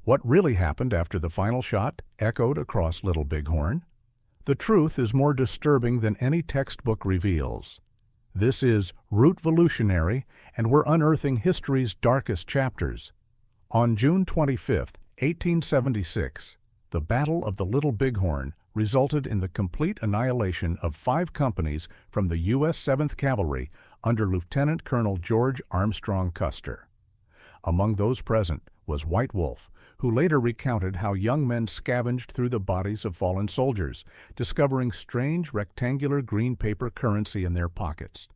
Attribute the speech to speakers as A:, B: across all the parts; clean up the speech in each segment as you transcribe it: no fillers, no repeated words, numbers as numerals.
A: What really happened after the final shot echoed across Little Bighorn? The truth is more disturbing than any textbook reveals. This is rootvolutionary, and we're unearthing history's darkest chapters. On June 25, 1876, the Battle of the Little Bighorn resulted in the complete annihilation of 5 companies from the U.S. 7th Cavalry under Lieutenant Colonel George Armstrong Custer. Among those present was White Wolf, who later recounted how young men scavenged through the bodies of fallen soldiers, discovering strange rectangular green paper currency in their pockets.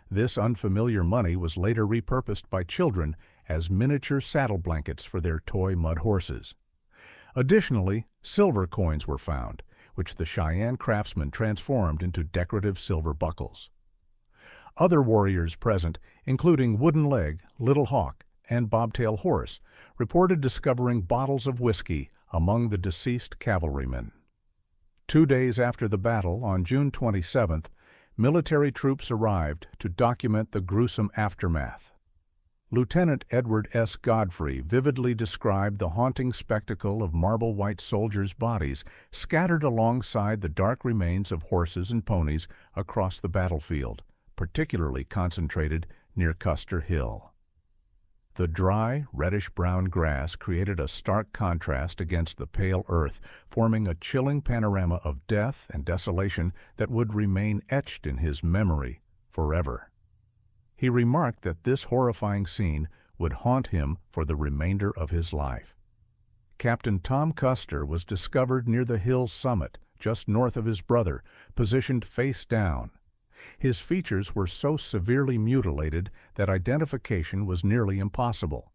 A: This unfamiliar money was later repurposed by children as miniature saddle blankets for their toy mud horses. Additionally, silver coins were found, which the Cheyenne craftsmen transformed into decorative silver buckles. Other warriors present, including Wooden Leg, Little Hawk, and Bobtail Horse, reported discovering bottles of whiskey among the deceased cavalrymen. 2 days after the battle, on June 27th, military troops arrived to document the gruesome aftermath. Lieutenant Edward S. Godfrey vividly described the haunting spectacle of marble-white soldiers' bodies scattered alongside the dark remains of horses and ponies across the battlefield, particularly concentrated near Custer Hill. The dry, reddish-brown grass created a stark contrast against the pale earth, forming a chilling panorama of death and desolation that would remain etched in his memory forever. He remarked that this horrifying scene would haunt him for the remainder of his life. Captain Tom Custer was discovered near the hill's summit, just north of his brother, positioned face down. His features were so severely mutilated that identification was nearly impossible.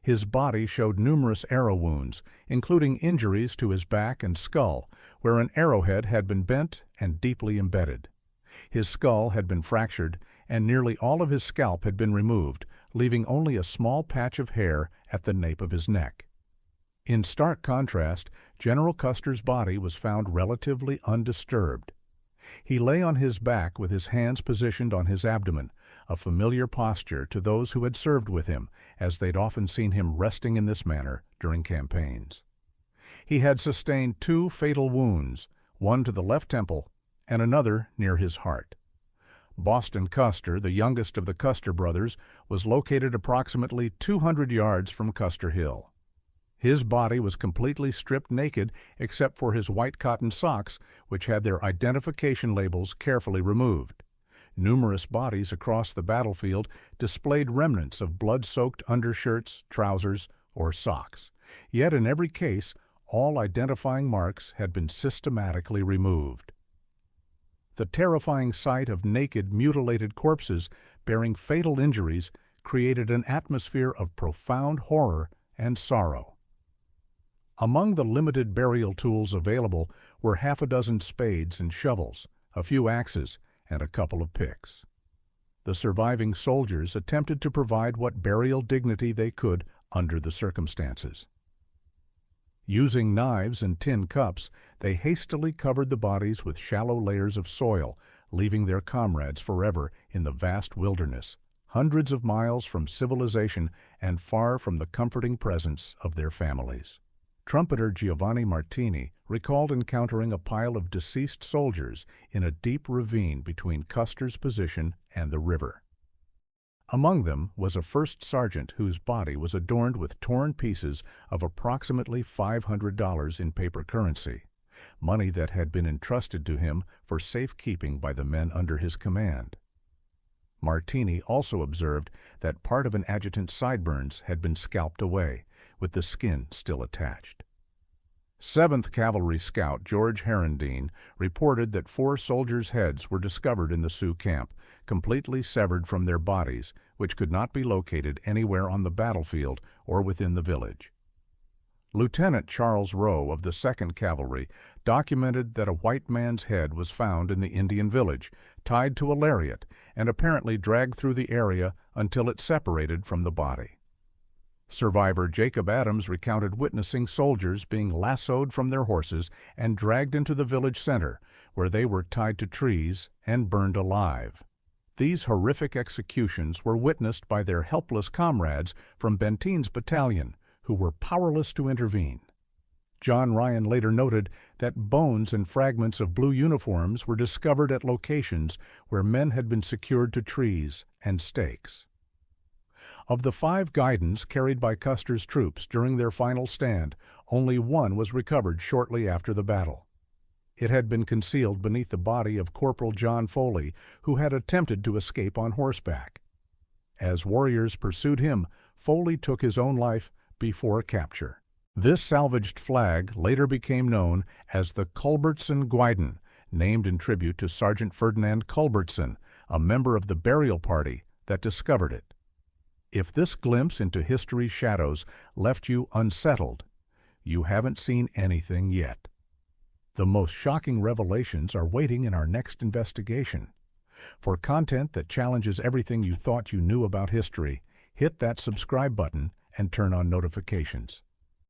A: His body showed numerous arrow wounds, including injuries to his back and skull, where an arrowhead had been bent and deeply embedded. His skull had been fractured, and nearly all of his scalp had been removed, leaving only a small patch of hair at the nape of his neck. In stark contrast, General Custer's body was found relatively undisturbed. He lay on his back with his hands positioned on his abdomen, a familiar posture to those who had served with him, as they'd often seen him resting in this manner during campaigns. He had sustained 2 fatal wounds, one to the left temple and another near his heart. Boston Custer, the youngest of the Custer brothers, was located approximately 200 yards from Custer Hill. His body was completely stripped naked except for his white cotton socks, which had their identification labels carefully removed. Numerous bodies across the battlefield displayed remnants of blood-soaked undershirts, trousers, or socks. Yet in every case, all identifying marks had been systematically removed. The terrifying sight of naked, mutilated corpses bearing fatal injuries created an atmosphere of profound horror and sorrow. Among the limited burial tools available were half a dozen spades and shovels, a few axes, and a couple of picks. The surviving soldiers attempted to provide what burial dignity they could under the circumstances. Using knives and tin cups, they hastily covered the bodies with shallow layers of soil, leaving their comrades forever in the vast wilderness, hundreds of miles from civilization and far from the comforting presence of their families. Trumpeter Giovanni Martini recalled encountering a pile of deceased soldiers in a deep ravine between Custer's position and the river. Among them was a first sergeant whose body was adorned with torn pieces of approximately $500 in paper currency, money that had been entrusted to him for safekeeping by the men under his command. Martini also observed that part of an adjutant's sideburns had been scalped away, with the skin still attached. 7th Cavalry Scout George Herendeen reported that 4 soldiers' heads were discovered in the Sioux camp, completely severed from their bodies, which could not be located anywhere on the battlefield or within the village. Lieutenant Charles Rowe of the 2nd Cavalry documented that a white man's head was found in the Indian village, tied to a lariat, and apparently dragged through the area until it separated from the body. Survivor Jacob Adams recounted witnessing soldiers being lassoed from their horses and dragged into the village center, where they were tied to trees and burned alive. These horrific executions were witnessed by their helpless comrades from Benteen's battalion, who were powerless to intervene. John Ryan later noted that bones and fragments of blue uniforms were discovered at locations where men had been secured to trees and stakes. Of the 5 guidons carried by Custer's troops during their final stand, only one was recovered shortly after the battle. It had been concealed beneath the body of Corporal John Foley, who had attempted to escape on horseback. As warriors pursued him, Foley took his own life before capture. This salvaged flag later became known as the Culbertson Guidon, named in tribute to Sergeant Ferdinand Culbertson, a member of the burial party that discovered it. If this glimpse into history's shadows left you unsettled, you haven't seen anything yet. The most shocking revelations are waiting in our next investigation. For content that challenges everything you thought you knew about history, hit that subscribe button and turn on notifications.